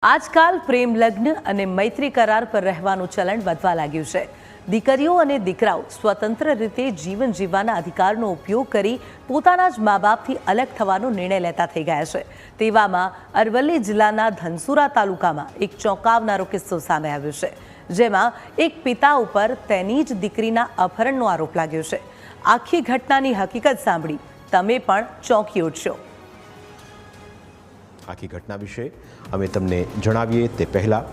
આજકાલ પ્રેમ લગ્ન અને મૈત્રી કરાર પર રહેવાનું ચલણ વધવા લાગ્યું છે। દીકરીઓ અને દીકરાઓ સ્વતંત્ર રીતે જીવન જીવવાના અધિકારનો ઉપયોગ કરી પોતાના જ મા બાપથી અલગ થવાનો નિર્ણય લેતા થઈ ગયા છે। તેવામાં અરવલ્લી જિલ્લાના ધનસુરા તાલુકામાં એક ચોંકાવનારો કિસ્સો સામે આવ્યો છે, જેમાં એક પિતા ઉપર તેની જ દીકરીના અપહરણનો આરોપ લાગ્યો છે। આખી ઘટનાની હકીકત સાંભળી તમે પણ ચોંકી ઉઠશો। આખી ઘટના વિશે અમે તમને જણાવીએ તે પહેલાં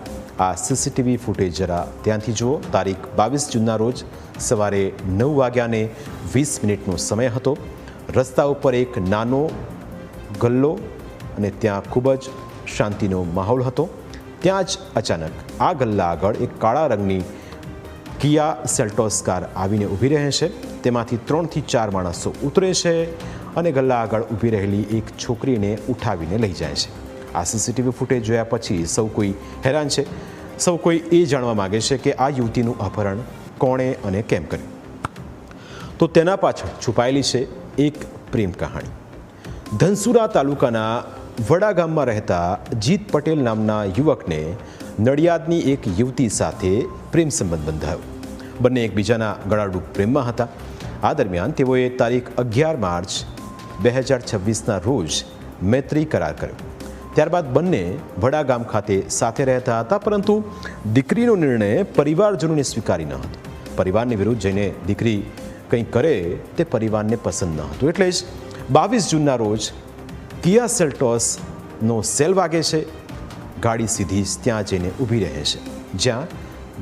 આ સીસીટીવી ફૂટેજ જરા ધ્યાનથી જુઓ। તારીખ 22 જૂનના રોજ સવારે 9:20 સમય હતો। રસ્તા ઉપર એક નાનો ગલ્લો અને ત્યાં ખૂબ જ શાંતિનો માહોલ હતો। ત્યાં જ અચાનક આ ગલ્લા આગળ એક કાળા રંગની કિયા સેલ્ટોસ કાર આવીને ઊભી રહે છે। તેમાંથી 3 થી 4 માણસો ઉતરે છે અને ગલ્લા આગળ ઊભી રહેલી એક છોકરીને ઉઠાવીને લઈ જાય છે। આ સીસીટીવી ફૂટેજ જોયા પછી સૌ કોઈ હેરાન છે। સૌ કોઈ એ જાણવા માગે છે કે આ યુવતીનું અપહરણ કોણે અને કેમ કર્યું। તો તેના પાછળ છુપાયેલી છે એક પ્રેમ કહાણી। ધનસુરા તાલુકાના વડા ગામમાં રહેતા જીત પટેલ નામના યુવકને નડિયાદની એક યુવતી સાથે પ્રેમ સંબંધ બંધાયો। બંને એકબીજાના ગળાડૂબ પ્રેમમાં હતા। આ દરમિયાન તેઓએ તારીખ 11 માર્ચ 2026ના રોજ મૈત્રી કરાર કર્યો। ત્યારબાદ બંને વડા ગામ ખાતે સાથે રહેતા હતા, પરંતુ દીકરીનો નિર્ણય પરિવારજનોને સ્વીકારી ન હતો। પરિવારની વિરુદ્ધ જઈને દીકરી કંઈ કરે તે પરિવારને પસંદ ન હતું। એટલે જ 22 જૂનના રોજ કિયા સેલ્ટોસનો સેલ વાગે છે। ગાડી સીધી ત્યાં જઈને ઊભી રહે છે, જ્યાં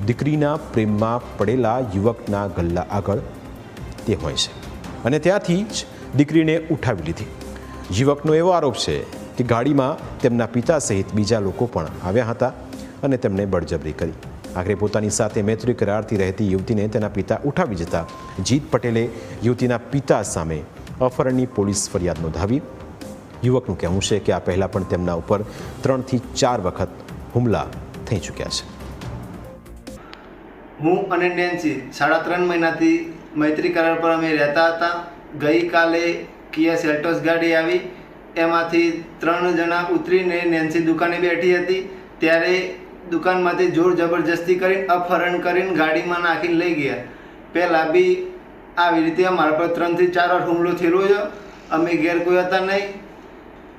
દીકરીના પ્રેમમાં પડેલા યુવકના ગલ્લા આગળ તે હોય છે અને ત્યાંથી જ દીકરીને ઉઠાવી લીધી। યુવકનો એવો આરોપ છે કે ગાડીમાં તેમના પિતા સહિત બીજા લોકો પણ આવ્યા હતા અને તેમણે બળજબરી કરી। આખરે પોતાની સાથે મૈત્રી કરારથી રહેતી યુવતીને તેના પિતા ઉઠાવી જતા જીત પટેલે યુવતીના પિતા સામે અપહરણની પોલીસ ફરિયાદ નોંધાવી। યુવકનું કહેવું છે કે આ પહેલાં પણ તેમના ઉપર 3 થી 4 વખત હુમલા થઈ ચૂક્યા છે। હું અને નેન્સી 3.5 મહિનાથી મૈત્રી કરાર પર અમે રહેતા હતા। ગઈકાલે કિયા સેલ્ટોસ ગાડી આવી, એમાંથી 3 જણા ઉતરીને નેન્સી દુકાને બેઠી હતી, ત્યારે દુકાનમાંથી જોર જબરજસ્તી કરીને અપહરણ કરીને ગાડીમાં નાખીને લઈ ગયા। પહેલાં બી આવી રીતે અમારા પર 3 થી 4 વાર હુમલો થયેલો છે। અમે ઘેર કોઈ હતા નહીં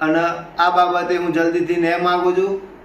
અને આ બાબતે હું જલ્દીથી ન્યાય માગું છું।